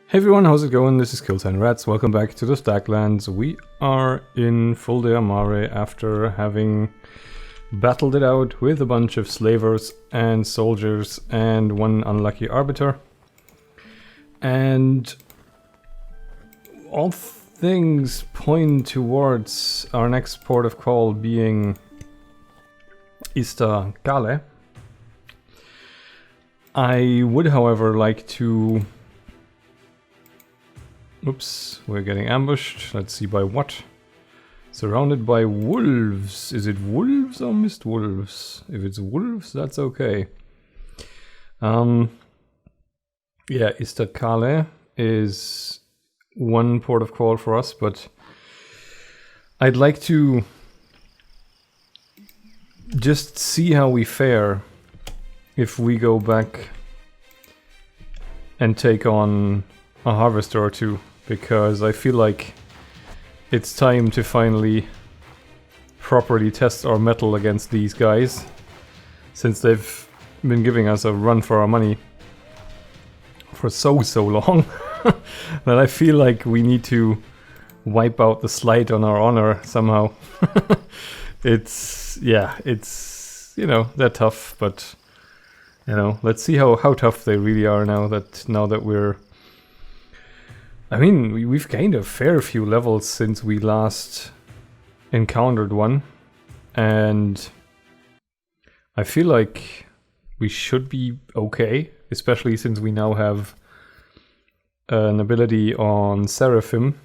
Hey everyone, how's it going? This is Kills and Rats. Welcome back to the Staglands. We are in Full de Amare after having battled it out with a bunch of slavers and soldiers and one unlucky arbiter. And all things point towards our next port of call being Staglands. I would, however, like to... Oops, we're getting ambushed. Let's see by what. Surrounded by wolves. Is it wolves or mist wolves? If it's wolves, that's okay. Yeah, Staglands is one port of call for us, but I'd like to just see how we fare if we go back and take on a harvester or two, because I feel like it's time to finally properly test our mettle against these guys, since they've been giving us a run for our money for so long that I feel like we need to wipe out the slight on our honor somehow. It's, they're tough, but let's see how tough they really are now that we're... I mean, we've gained a fair few levels since we last encountered one, and I feel like we should be okay, especially since we now have an ability on Seraphim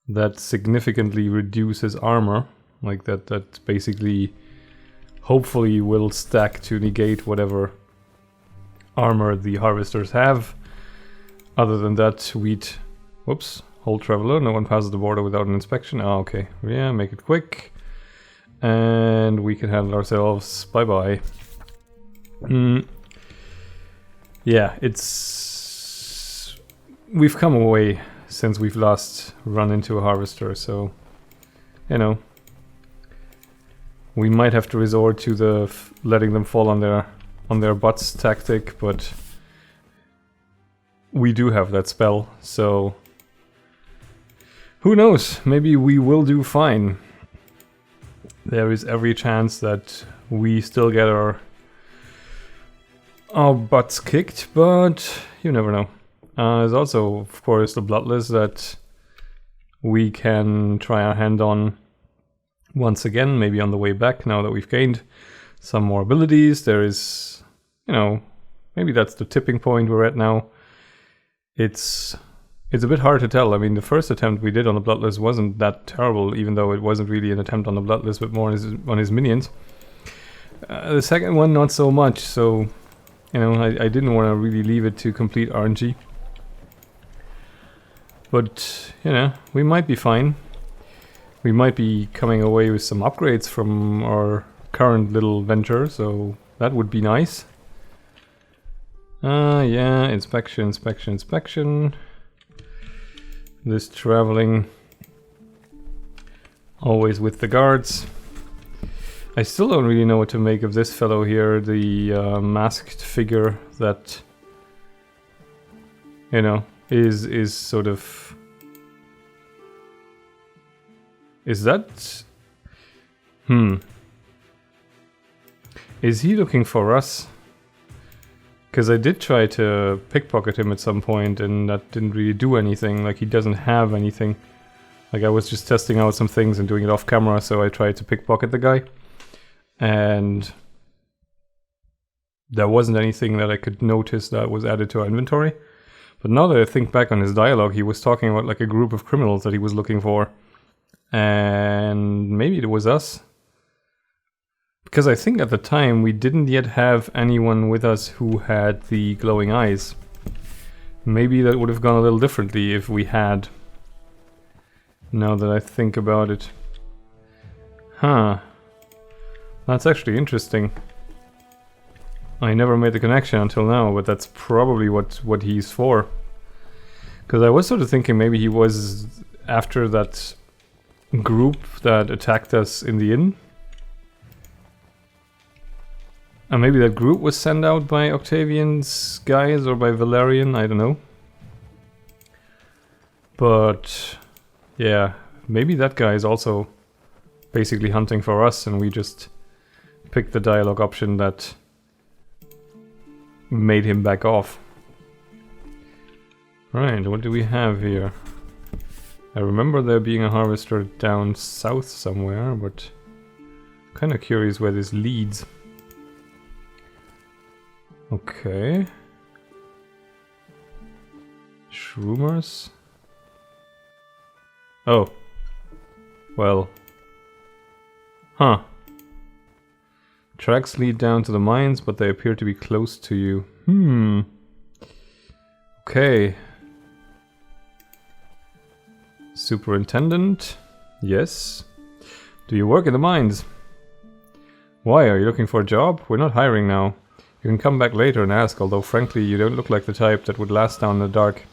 that significantly reduces armor, like that basically hopefully will stack to negate whatever armor the harvesters have. Other than that, we'd... Whoops, hold traveler, no one passes the border without an inspection. Ah, okay. Yeah, make it quick. And we can handle ourselves. Bye-bye. Yeah, it's... We've come away since we've last run into a harvester, so... We might have to resort to the letting them fall on their butts tactic, but... We do have that spell, so... Who knows? Maybe we will do fine. There is every chance that we still get our butts kicked, but you never know. There's also, of course, the Bloodless that we can try our hand on once again, maybe on the way back, now that we've gained some more abilities. There is, maybe that's the tipping point we're at now. It's a bit hard to tell. I mean, the first attempt we did on the Bloodless wasn't that terrible, even though it wasn't really an attempt on the Bloodless, but more on his minions. The second one, not so much, so, I didn't want to really leave it to complete RNG. But, we might be fine. We might be coming away with some upgrades from our current little venture, so that would be nice. Yeah, inspection. This traveling, always with the guards. I still don't really know what to make of this fellow here, the masked figure that, is sort of... Is that... Is he looking for us? Because I did try to pickpocket him at some point, and that didn't really do anything. Like, he doesn't have anything. Like, I was just testing out some things and doing it off camera, so I tried to pickpocket the guy. And there wasn't anything that I could notice that was added to our inventory. But now that I think back on his dialogue, he was talking about, like, a group of criminals that he was looking for. And maybe it was us. Because I think at the time we didn't yet have anyone with us who had the glowing eyes. Maybe that would have gone a little differently if we had. Now that I think about it. Huh. That's actually interesting. I never made the connection until now, but that's probably what he's for. Because I was sort of thinking maybe he was after that group that attacked us in the inn. And maybe that group was sent out by Octavian's guys or by Valerian, I don't know. But yeah, maybe that guy is also basically hunting for us and we just picked the dialogue option that made him back off. Right, what do we have here? I remember there being a harvester down south somewhere, but kind of curious where this leads. Okay. Shroomers? Oh. Well. Huh. Tracks lead down to the mines, but they appear to be close to you. Okay. Superintendent? Yes. Do you work in the mines? Why, are you looking for a job? We're not hiring now. You can come back later and ask, although frankly you don't look like the type that would last down in the dark.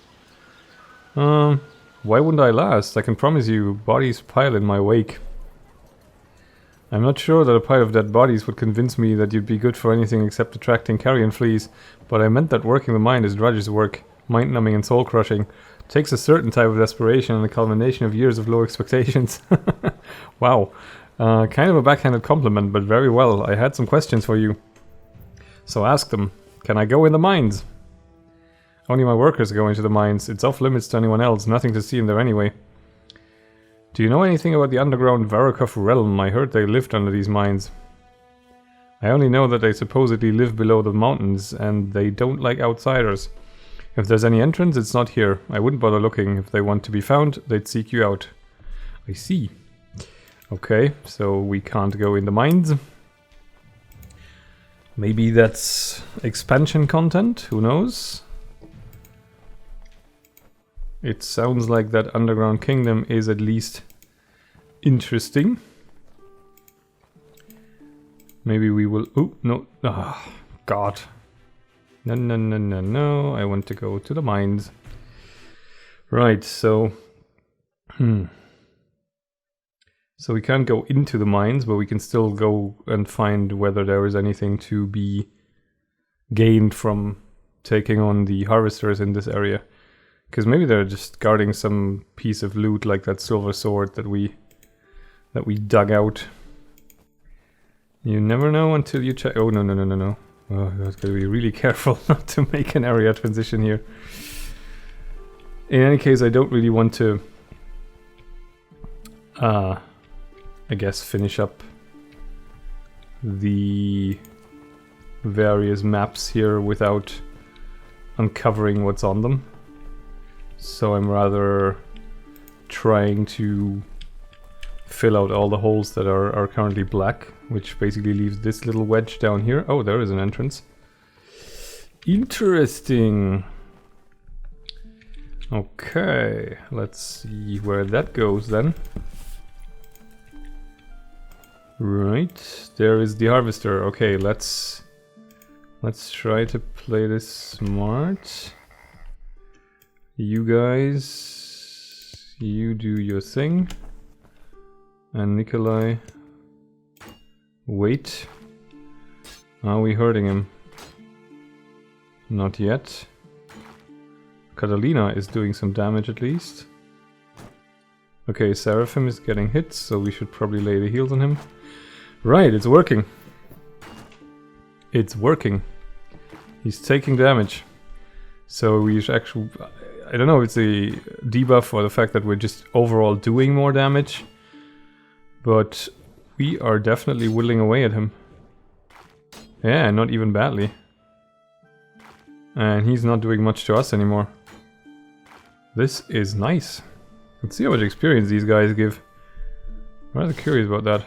Why wouldn't I last? I can promise you, bodies pile in my wake. I'm not sure that a pile of dead bodies would convince me that you'd be good for anything except attracting carrion fleas, but I meant that working the mine is drudge's work, mind-numbing and soul-crushing. Takes a certain type of desperation and a culmination of years of low expectations. Wow. Kind of a backhanded compliment, but very well. I had some questions for you. So ask them. Can I go in the mines? Only my workers go into the mines. It's off limits to anyone else. Nothing to see in there anyway. Do you know anything about the underground Varakov realm? I heard they lived under these mines. I only know that they supposedly live below the mountains, and they don't like outsiders. If there's any entrance, it's not here. I wouldn't bother looking. If they want to be found, they'd seek you out. I see. Okay, so we can't go in the mines. Maybe that's expansion content? Who knows? It sounds like that underground kingdom is at least interesting. Maybe we will... Oh, no. Ah, God. No, no, no, no, no. I want to go to the mines. Right, so... So we can't go into the mines, but we can still go and find whether there is anything to be gained from taking on the harvesters in this area. Because maybe they're just guarding some piece of loot like that silver sword that we dug out. You never know until you check. Oh, no, no, no, no, no. Oh, I've got to be really careful not to make an area transition here. In any case, I don't really want to, I guess, finish up the various maps here without uncovering what's on them. So I'm rather trying to fill out all the holes that are currently black, which basically leaves this little wedge down here. Oh, there is an entrance. Interesting. Okay, let's see where that goes then. Right, there is the harvester. Okay, let's try to play this smart. You guys, you do your thing. And Nikolai, wait. Are we hurting him? Not yet. Catalina is doing some damage at least. Okay, Seraphim is getting hit, so we should probably lay the heals on him. Right, it's working. It's working. He's taking damage. So we should actually... I don't know if it's a debuff or the fact that we're just overall doing more damage. But we are definitely whittling away at him. Yeah, not even badly. And he's not doing much to us anymore. This is nice. Let's see how much experience these guys give. I'm rather curious about that.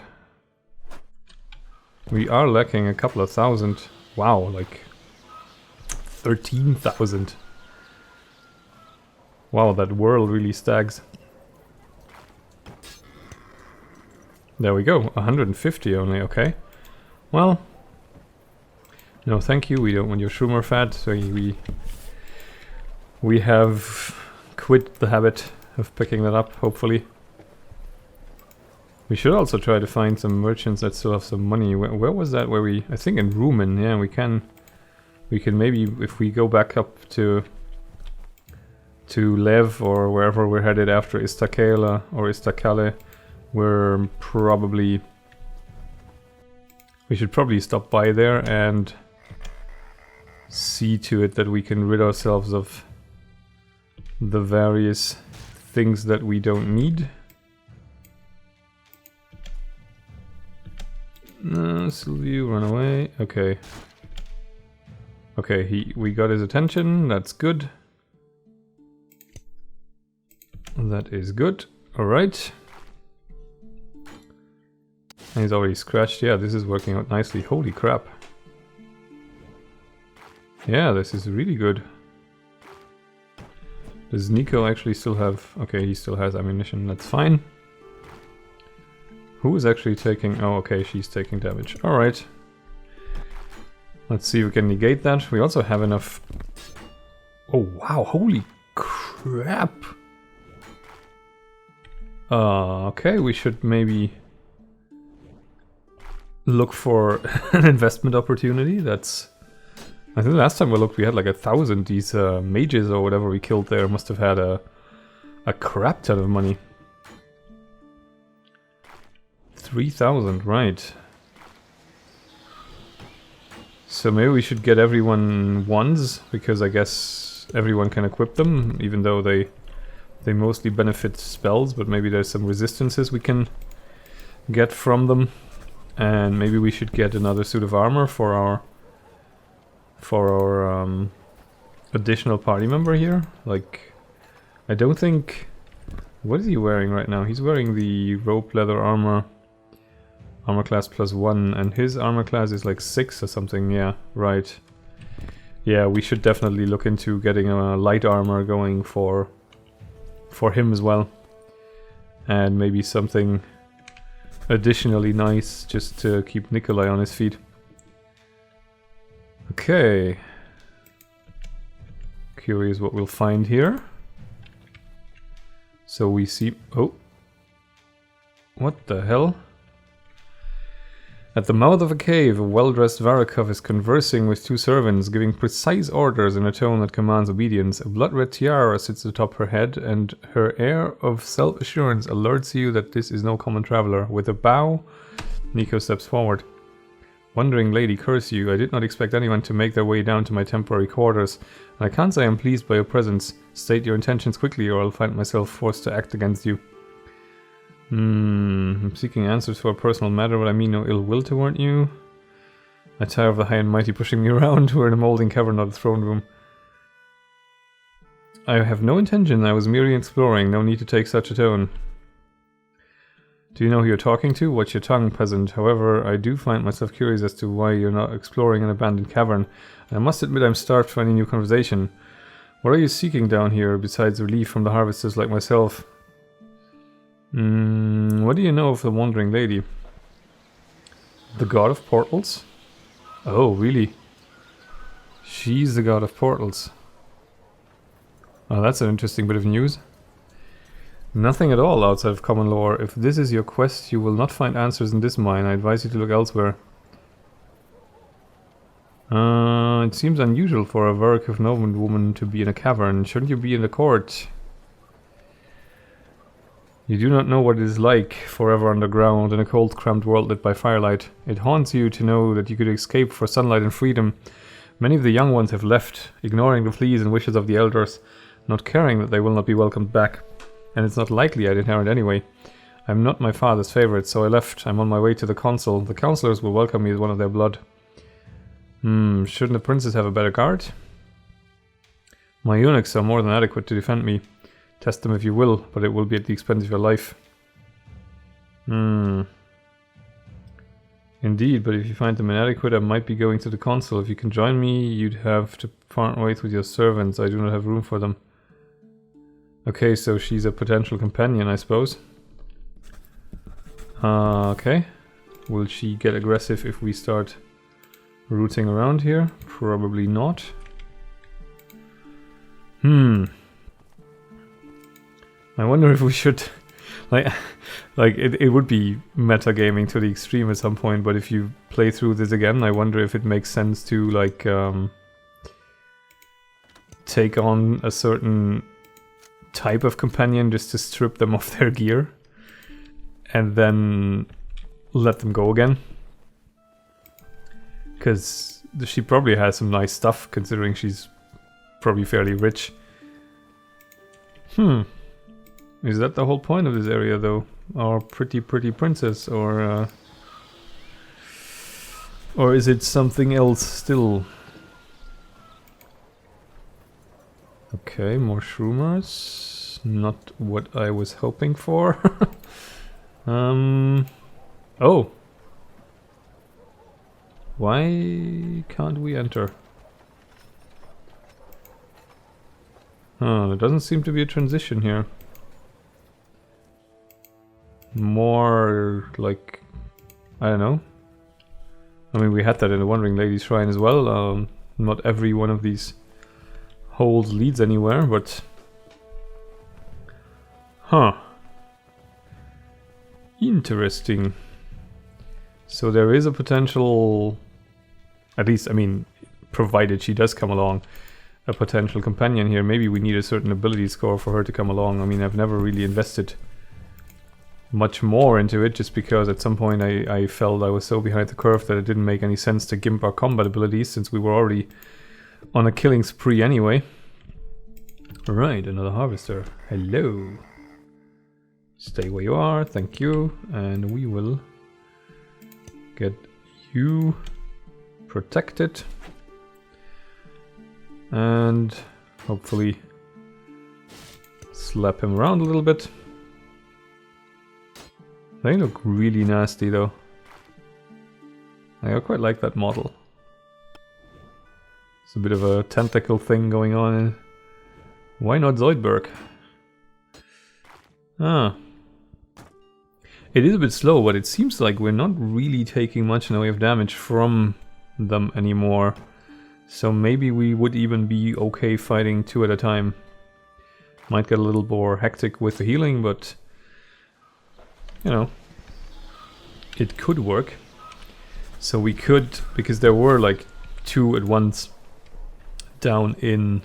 We are lacking a couple of thousand. Wow, like 13,000. Wow, that whirl really stags. There we go, 150 only, okay. Well, no thank you, we don't want your Shroomer fat, so we have quit the habit of picking that up, hopefully. We should also try to find some merchants that still have some money. Where was that? Where we... I think in Rumen, yeah, we can maybe, if we go back up to to Lev or wherever we're headed after Istakale or Istakale, we should probably stop by there and see to it that we can rid ourselves of the various things that we don't need. No, Silvio, run away. Okay. Okay, we got his attention. That's good. That is good. Alright. And he's already scratched. Yeah, this is working out nicely. Holy crap. Yeah, this is really good. Does Nico actually still have... Okay, he still has ammunition. That's fine. Who is actually taking... Oh, okay, she's taking damage. Alright. Let's see if we can negate that. We also have enough... Oh, wow. Holy crap. Okay, we should maybe look for an investment opportunity. That's... I think the last time we looked, we had like 1,000. These mages or whatever we killed there must have had a crap ton of money. 3,000, right. So maybe we should get everyone ones, because I guess everyone can equip them, even though they mostly benefit spells, but maybe there's some resistances we can get from them. And maybe we should get another suit of armor for our additional party member here. Like, I don't think... What is he wearing right now? He's wearing the rope leather armor. Armor class +1, and his armor class is like 6 or something. Yeah, right. Yeah, we should definitely look into getting a light armor going for him as well. And maybe something additionally nice just to keep Nikolai on his feet. Okay. Curious what we'll find here. So we see... Oh. What the hell? At the mouth of a cave, a well-dressed Varakov is conversing with two servants, giving precise orders in a tone that commands obedience. A blood-red tiara sits atop her head, and her air of self-assurance alerts you that this is no common traveler. With a bow, Nico steps forward. Wandering lady, curse you. I did not expect anyone to make their way down to my temporary quarters, and I can't say I'm pleased by your presence. State your intentions quickly, or I'll find myself forced to act against you. I'm seeking answers for a personal matter, but I mean no ill will toward you. I tire of the high and mighty pushing me around. We're in a molding cavern, not a throne room. I have no intention. I was merely exploring. No need to take such a tone. Do you know who you're talking to? Watch your tongue, peasant. However, I do find myself curious as to why you're not exploring an abandoned cavern. And I must admit I'm starved for any new conversation. What are you seeking down here, besides relief from the harvesters like myself? What do you know of the Wandering Lady? The god of portals? Oh, really? She's the god of portals. Oh, that's an interesting bit of news. Nothing at all outside of common lore. If this is your quest, you will not find answers in this mine. I advise you to look elsewhere. It seems unusual for a Varakov noblewoman to be in a cavern. Shouldn't you be in the court? You do not know what it is like, forever underground, in a cold, cramped world lit by firelight. It haunts you to know that you could escape for sunlight and freedom. Many of the young ones have left, ignoring the pleas and wishes of the elders, not caring that they will not be welcomed back. And it's not likely I'd inherit anyway. I'm not my father's favorite, so I left. I'm on my way to the consul. The counselors will welcome me as one of their blood. Shouldn't the princess have a better guard? My eunuchs are more than adequate to defend me. Test them if you will, but it will be at the expense of your life. Indeed, but if you find them inadequate, I might be going to the consul. If you can join me, you'd have to part ways with your servants. I do not have room for them. Okay, so she's a potential companion, I suppose. Okay. Will she get aggressive if we start rooting around here? Probably not. I wonder if we should, like it would be metagaming to the extreme at some point, but if you play through this again, I wonder if it makes sense to like take on a certain type of companion just to strip them of their gear and then let them go again. Because she probably has some nice stuff, considering she's probably fairly rich. Is that the whole point of this area, though? Our pretty princess, or is it something else still? Okay, more shroomers. Not what I was hoping for. Oh. Why can't we enter? There doesn't seem to be a transition here. More like, I don't know. I mean, we had that in the Wandering Lady's Shrine as well. Not every one of these holes leads anywhere, but... Interesting. So there is a potential... At least, I mean, provided she does come along, a potential companion here. Maybe we need a certain ability score for her to come along. I mean, I've never really invested much more into it, just because at some point I felt I was so behind the curve that it didn't make any sense to gimp our combat abilities, since we were already on a killing spree anyway. Alright, another harvester. Hello. Stay where you are, thank you. And we will get you protected. And hopefully slap him around a little bit. They look really nasty though. I quite like that model. It's a bit of a tentacle thing going on. Why not Zoidberg? It is a bit slow, but it seems like we're not really taking much in the way of damage from them anymore. So maybe we would even be okay fighting two at a time. Might get a little more hectic with the healing, but... you know, it could work. So we could, because there were like two at once down in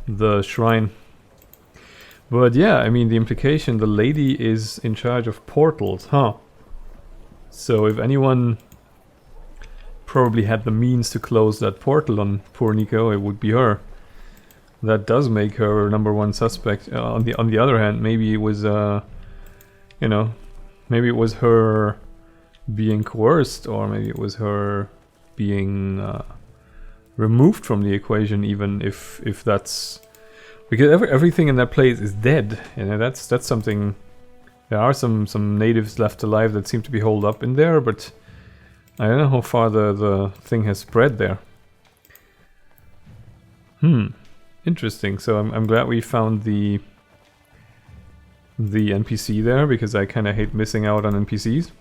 the shrine. But yeah, I mean, the implication, the lady is in charge of portals, huh? So if anyone probably had the means to close that portal on poor Nico, it would be her. That does make her number one suspect. On the other hand, maybe it was you know, maybe it was her being coerced, or maybe it was her being removed from the equation, even if that's because everything in that place is dead. You know, that's something. There are some natives left alive that seem to be holed up in there, but I don't know how far the thing has spread there. Interesting. So I'm glad we found the NPC there, because I kind of hate missing out on NPCs.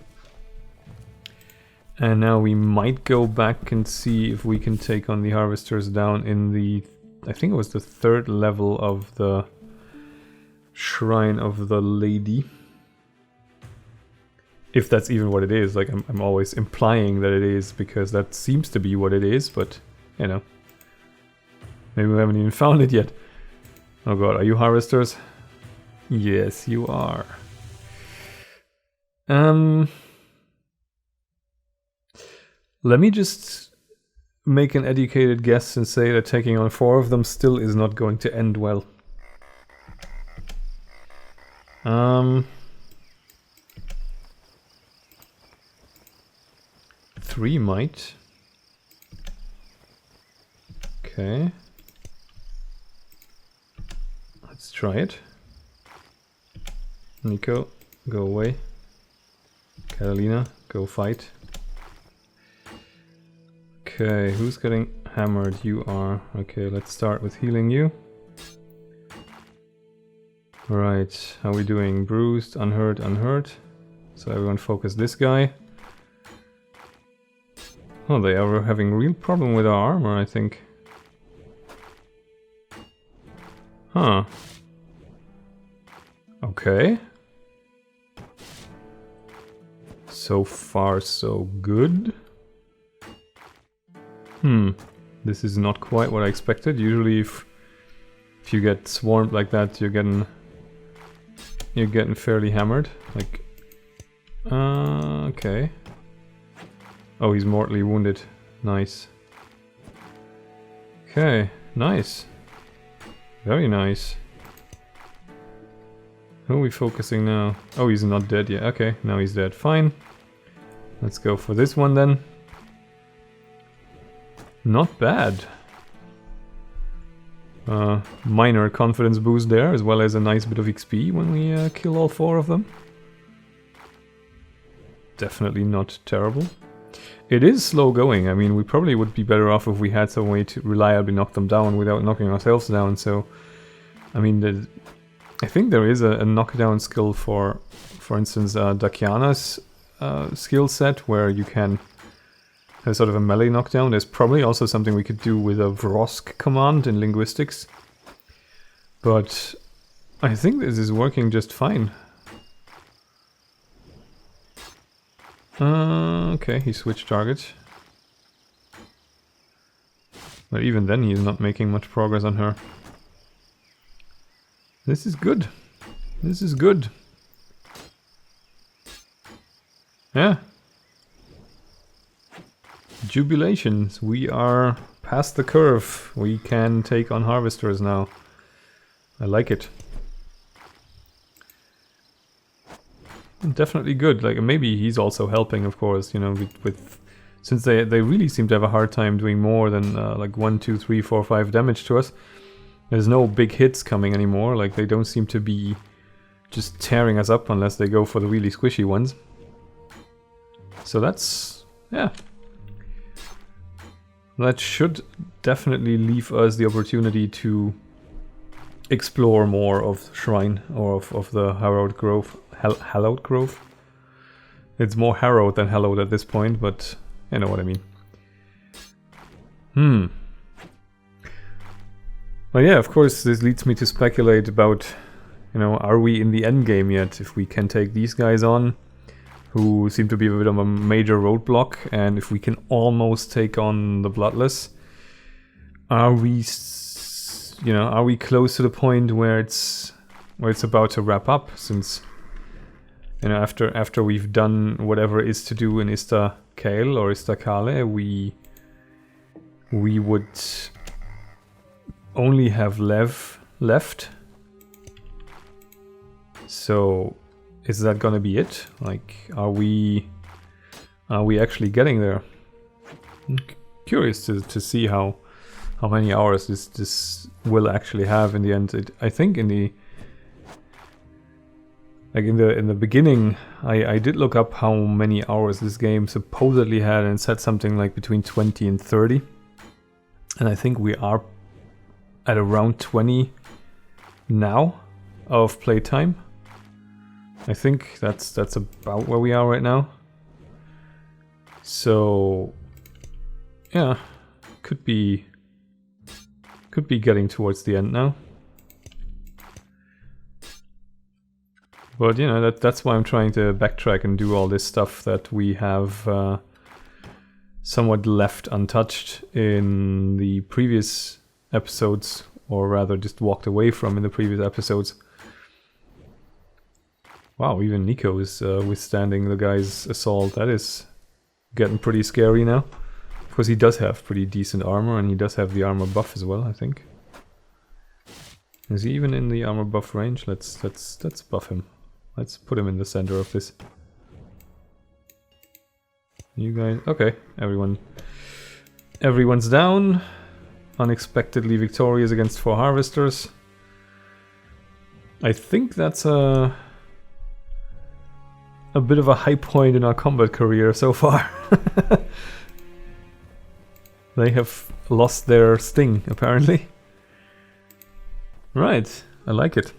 And now we might go back and see if we can take on the harvesters down in the, I think it was the 3rd level of the Shrine of the Lady. If that's even what it is. Like, I'm always implying that it is, because that seems to be what it is, but, you know. Maybe we haven't even found it yet. Oh god, are you harvesters? Yes, you are. Let me just make an educated guess and say that taking on 4 of them still is not going to end well. 3 might. Okay. Let's try it. Nico, go away. Catalina, go fight. Okay, who's getting hammered? You are. Okay, let's start with healing you. Alright, how are we doing? Bruised, unhurt, unhurt. So everyone focus this guy. Oh, they are having a real problem with our armor, I think. Huh. Okay. So far, so good. This is not quite what I expected. Usually if if you get swarmed like that, you're getting fairly hammered. Like, okay. Oh, he's mortally wounded. Nice. Okay, nice. Very nice. Who are we focusing now? Oh, he's not dead yet. Okay, now he's dead. Fine. Let's go for this one then. Not bad. Minor confidence boost there, as well as a nice bit of XP when we kill all 4 of them. Definitely not terrible. It is slow going. I mean, we probably would be better off if we had some way to reliably knock them down without knocking ourselves down. So, I mean, I think there is a knockdown skill for instance, Dakiana's skill set, where you can have sort of a melee knockdown. There's probably also something we could do with a Vrosk command in linguistics. But I think this is working just fine. Okay, he switched targets. But even then he's not making much progress on her. This is good. This is good. Yeah. Jubilations. We are past the curve. We can take on harvesters now. I like it. Definitely good. Like, maybe he's also helping, of course, you know, with since they really seem to have a hard time doing more than like 1, 2, 3, 4, 5 damage to us. There's no big hits coming anymore. Like, they don't seem to be just tearing us up unless they go for the really squishy ones. So that's, yeah. That should definitely leave us the opportunity to explore more of Shrine, or of the Hallowed Grove. Hallowed Grove? It's more harrowed than hallowed at this point, but you know what I mean. Well, yeah, of course, this leads me to speculate about, you know, are we in the end game yet? If we can take these guys on, who seem to be a bit of a major roadblock, and if we can almost take on the Bloodless, are we, you know, are we close to the point where it's about to wrap up? Since, you know, after we've done whatever is to do in Ista Kale or Ista Kale, we would only have Lev left. So is that gonna be it? Like, are we actually getting there? I'm curious to see how many hours this will actually have in the end. I think in the beginning, I did look up how many hours this game supposedly had, and said something like between 20 and 30. And I think we are at around 20 now of playtime. I think that's about where we are right now. So yeah, could be getting towards the end now. But you know, that's why I'm trying to backtrack and do all this stuff that we have somewhat left untouched in the previous episodes, or rather just walked away from in the previous episodes. Wow, even Nico is withstanding the guy's assault. That is getting pretty scary now. Of course, he does have pretty decent armor, and he does have the armor buff as well, I think. Is he even in the armor buff range? Let's buff him. Let's put him in the center of this. You guys, okay, everyone's down. Unexpectedly victorious against 4 harvesters. I think that's a bit of a high point in our combat career so far. They have lost their sting, apparently. Right, I like it.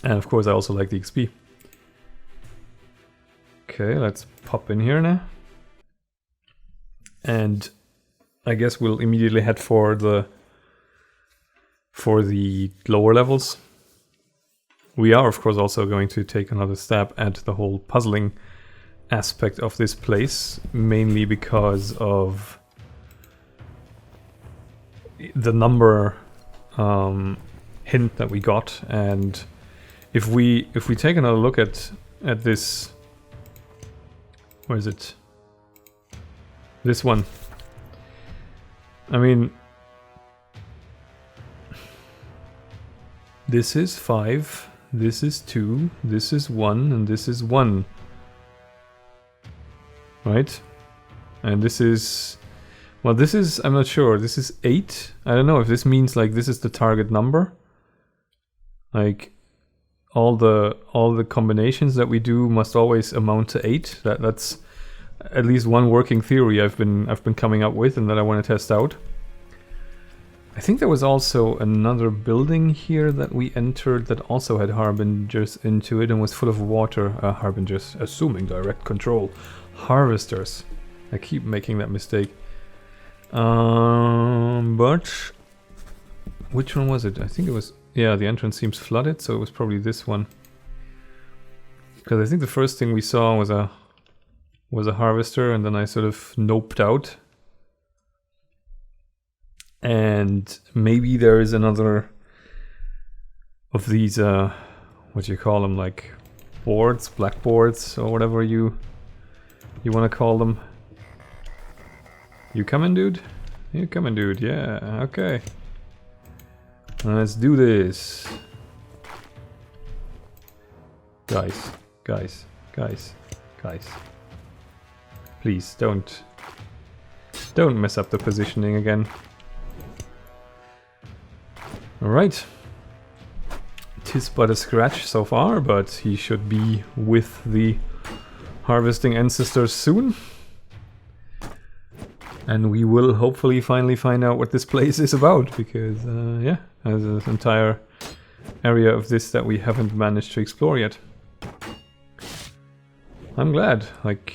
And of course I also like the XP. Okay, let's pop in here now. And I guess we'll immediately head for the lower levels. We are, of course, also going to take another stab at the whole puzzling aspect of this place, mainly because of the number hint that we got. And if we take another look at this, where is it? This one. I mean, this is 5, this is 2, this is 1, and this is 1. Right? And this is... Well, this is... I'm not sure. This is 8. I don't know if this means, like, this is the target number. Like, all the combinations that we do must always amount to 8. That's at least one working theory I've been coming up with and that I want to test out. I think there was also another building here that we entered that also had harbingers into it and was full of water. Harbingers, assuming direct control. Harvesters. I keep making that mistake. But which one was it? I think it was... Yeah, the entrance seems flooded, so it was probably this one. Because I think the first thing we saw was a harvester, and then I sort of noped out. And maybe there is another of these, what do you call them, like boards, blackboards, or whatever you want to call them. You coming, dude? You coming, dude? Yeah, okay. Let's do this. Guys. Please, don't mess up the positioning again. Alright. 'Tis but a scratch so far, but he should be with the harvesting ancestors soon. And we will hopefully finally find out what this place is about, because, yeah, there's an entire area of this that we haven't managed to explore yet. I'm glad, like,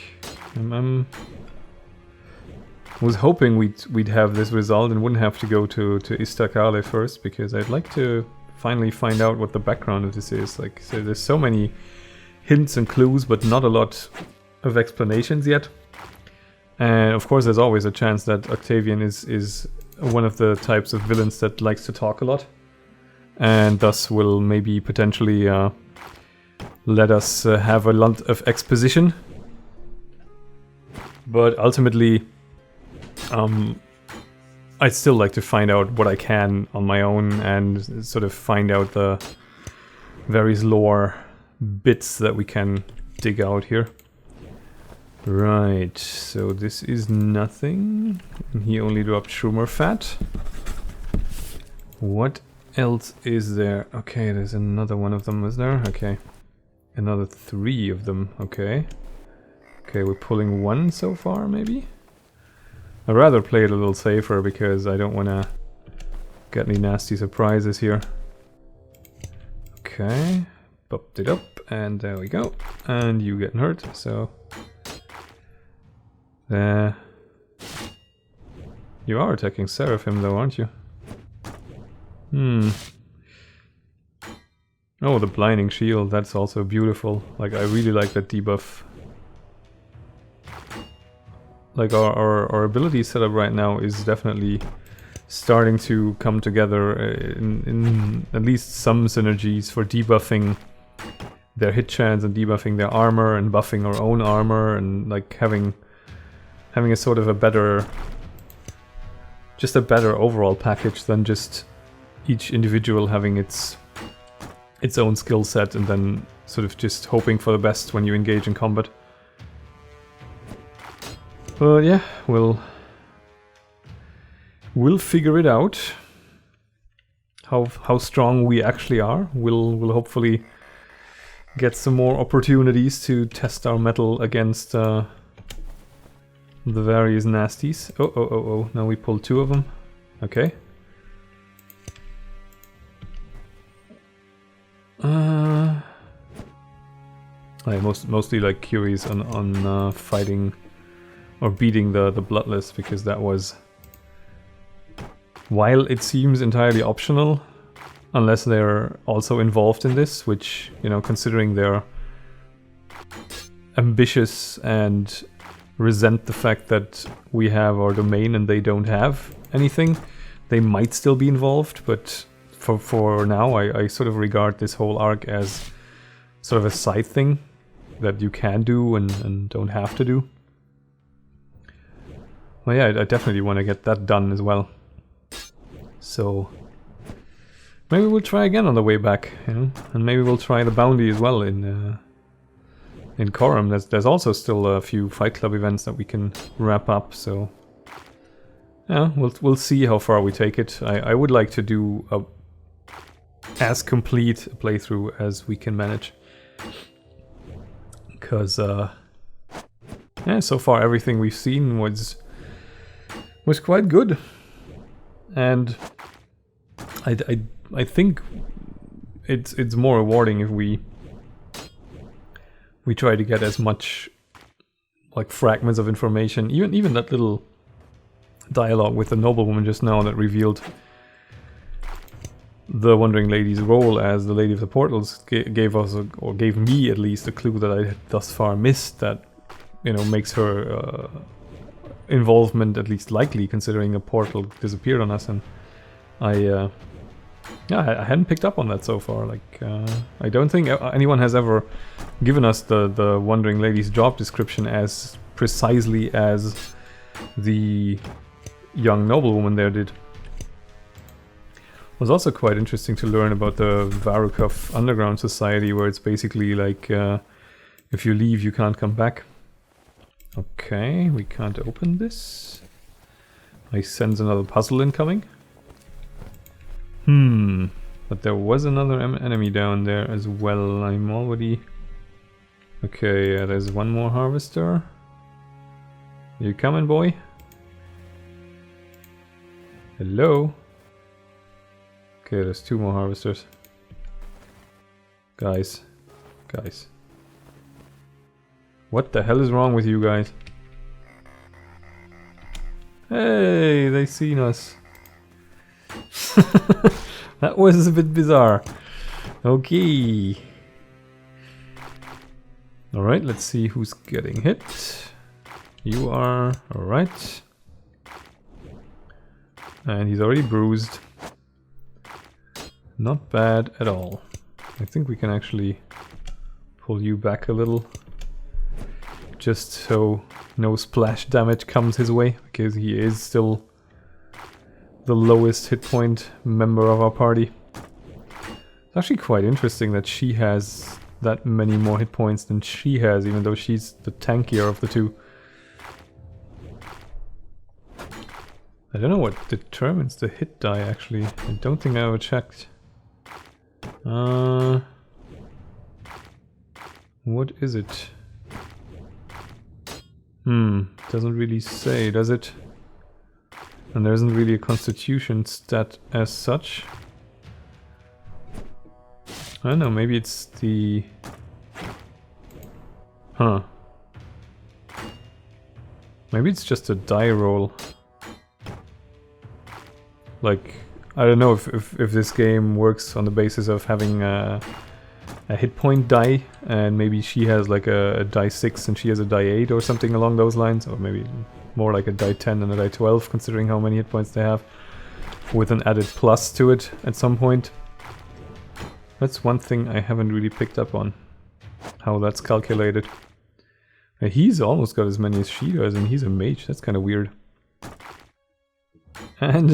I'm was hoping we'd have this result and wouldn't have to go to Istakale first, because I'd like to finally find out what the background of this is. Like, so there's so many hints and clues, but not a lot of explanations yet. And of course there's always a chance that Octavian is one of the types of villains that likes to talk a lot, and thus will maybe potentially let us have a lot of exposition. But ultimately, I'd still like to find out what I can on my own and sort of find out the various lore bits that we can dig out here. Right, so this is nothing. He only dropped Schumer fat. What else is there? Okay, there's another one of them, is there? Okay. Another 3 of them, okay. Okay, we're pulling 1 so far, maybe? I'd rather play it a little safer because I don't want to get any nasty surprises here. Okay, popped it up, and there we go. And you getting hurt, so... You are attacking Seraphim though, aren't you? Oh, the blinding shield, that's also beautiful. Like, I really like that debuff. Like, our ability setup right now is definitely starting to come together in at least some synergies for debuffing their hit chance and debuffing their armor and buffing our own armor, and like having a sort of a better overall package than just each individual having its own skill set and then sort of just hoping for the best when you engage in combat. But yeah, we'll figure it out. How strong we actually are. We'll hopefully get some more opportunities to test our mettle against the various nasties. Oh, now we pulled 2 of them. Okay. I'm mostly like curious on fighting or beating the Bloodless, because that was, while it seems entirely optional, unless they're also involved in this, which, you know, considering they're ambitious and resent the fact that we have our domain and they don't have anything, they might still be involved, but for now, I sort of regard this whole arc as sort of a side thing that you can do and don't have to do. Well, yeah, I definitely want to get that done as well. So maybe we'll try again on the way back, you know, and maybe we'll try the bounty as well in Corum. There's also still a few Fight Club events that we can wrap up. So yeah, we'll see how far we take it. I would like to do as complete a playthrough as we can manage, because yeah, so far everything we've seen was quite good, and I think it's more rewarding if we try to get as much like fragments of information, even that little dialogue with the noblewoman just now that revealed the Wandering Lady's role as the Lady of the Portals gave us, or gave me at least, a clue that I had thus far missed, that, you know, makes her involvement at least likely, considering a portal disappeared on us. And I hadn't picked up on that so far. Like, I don't think anyone has ever given us the Wandering Lady's job description as precisely as the young noblewoman there did. It was also quite interesting to learn about the Varukov underground society, where it's basically like if you leave, you can't come back. Okay, we can't open this. I sense another puzzle incoming. But there was another enemy down there as well. I'm already... Okay, there's one more harvester. You coming, boy? Hello? Okay, there's two more harvesters. Guys. What the hell is wrong with you guys? Hey, they seen us. That was a bit bizarre. Okay. Alright, let's see who's getting hit. You are. Alright. And he's already bruised. Not bad at all. I think we can actually pull you back a little, just so no splash damage comes his way, because he is still the lowest hit point member of our party. It's actually quite interesting that she has that many more hit points than she has, even though she's the tankier of the two. I don't know what determines the hit die, actually. I don't think I ever checked. What is it? Doesn't really say, does it? And there isn't really a constitution stat as such. I don't know, maybe it's the... Maybe it's just a die roll. Like, I don't know if this game works on the basis of having a hit point die, and maybe she has like a die 6 and she has a die 8 or something along those lines, or maybe more like a die 10 and a die 12, considering how many hit points they have, with an added plus to it at some point. That's one thing I haven't really picked up on, how that's calculated. He's almost got as many as she does, and he's a mage. That's kind of weird. And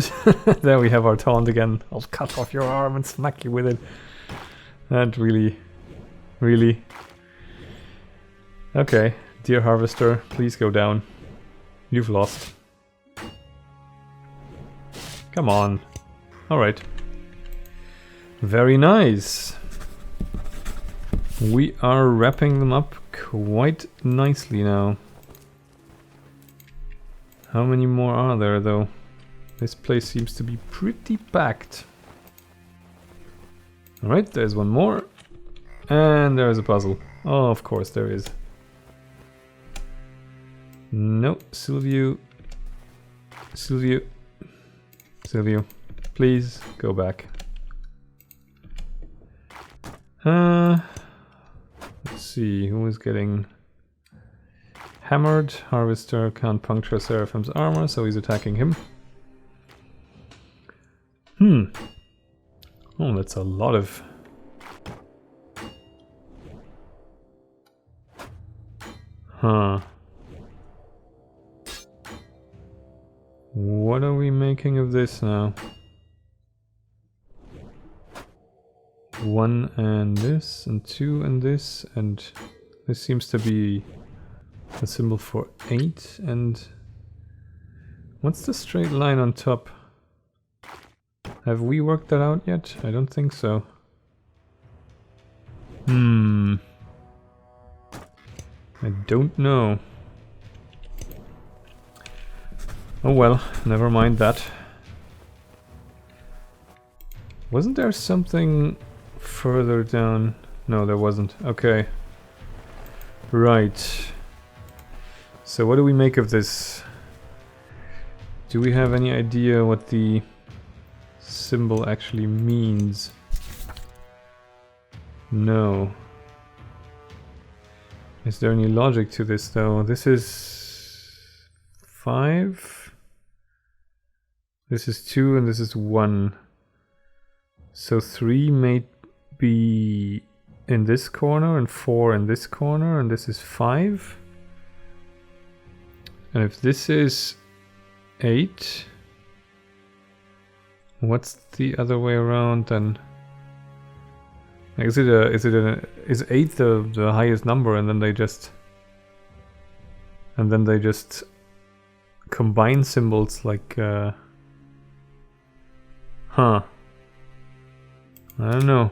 there we have our taunt again. I'll cut off your arm and smack you with it. That really... Okay, dear harvester, please go down. You've lost. Come on. Alright. Very nice. We are wrapping them up quite nicely now. How many more are there, though? This place seems to be pretty packed. Alright, there's one more. And there's a puzzle. Oh, of course there is. No, Silvio, please go back. Let's see, who is getting hammered? Harvester can't puncture Seraphim's armor, so he's attacking him. Oh, that's a lot of... Huh. What are we making of this now? 1 and this, and 2 and this, and this seems to be a symbol for 8, and... What's the straight line on top? Have we worked that out yet? I don't think so. I don't know. Oh well, never mind that. Wasn't there something further down? No, there wasn't. Okay. Right. So what do we make of this? Do we have any idea what the symbol actually means? No. Is there any logic to this though? This is 5. This is 2 and this is 1. So 3 may be in this corner and 4 in this corner, and this is 5. And if this is 8, what's the other way around then? Is 8 the highest number, and then they just combine symbols like huh. I don't know.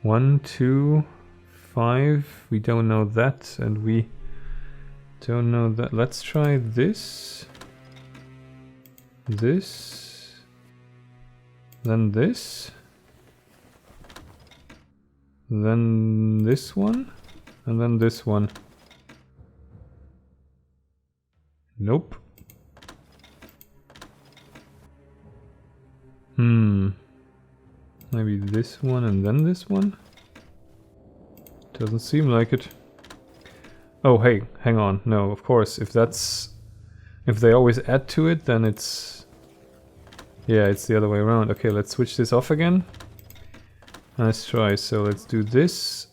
1, 2, 5. We don't know that, and we don't know that. Let's try this. This. Then this. Then this one. And then this one. Nope. Maybe this one and then this one? Doesn't seem like it. Oh, hey, hang on. No, of course, if they always add to it, then it's... Yeah, it's the other way around. Okay, let's switch this off again. Nice try. So let's do this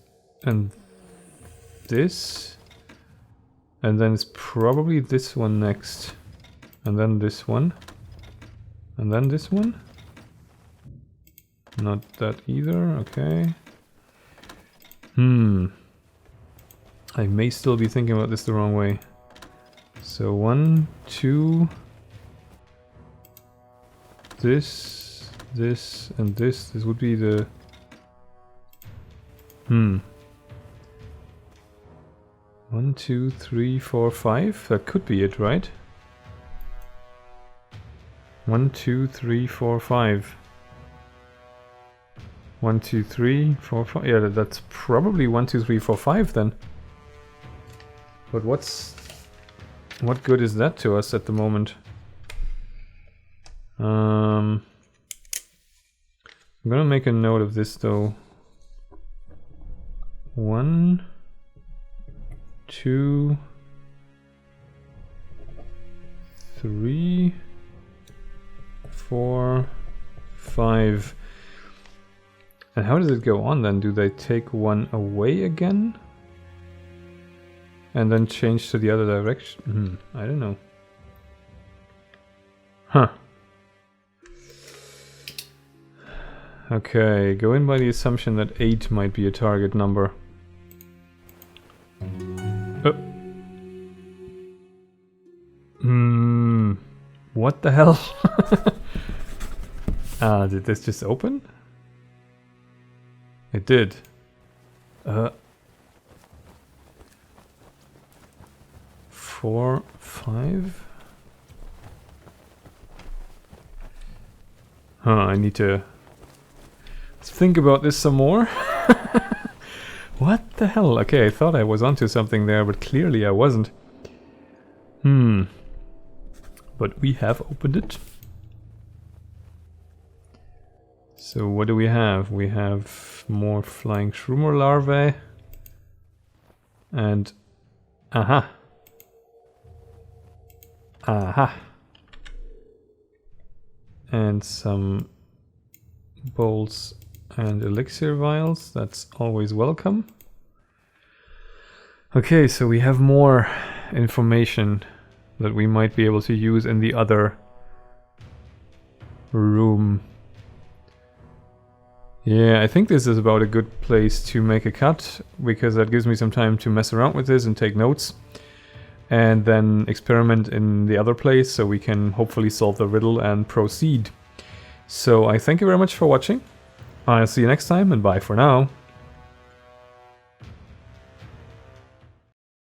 and this. And then it's probably this one next. And then this one. And then this one. Not that either, okay. I may still be thinking about this the wrong way. So 1, 2... This, and this. This would be the... 1, 2, 3, 4, 5? That could be it, right? 1, 2, 3, 4, 5. 1, 2, 3, 4, 5. Yeah, that's probably 1, 2, 3, 4, 5 then. But what good is that to us at the moment? I'm gonna make a note of this though. 1, 2, 3, 4, 5. And how does it go on then? Do they take one away again? And then change to the other direction? I don't know. Huh. Okay, go in by the assumption that 8 might be a target number. What the hell? Did this just open? It did. 4, 5? I need to think about this some more. What the hell? Okay, I thought I was onto something there, but clearly I wasn't. But we have opened it. So what do we have? We have more flying shroomer larvae. And... Aha! Aha! And some bowls and elixir vials. That's always welcome. Okay, so we have more information that we might be able to use in the other room. Yeah, I think this is about a good place to make a cut, because that gives me some time to mess around with this and take notes. And then experiment in the other place so we can hopefully solve the riddle and proceed. So I thank you very much for watching. I'll see you next time, and bye for now.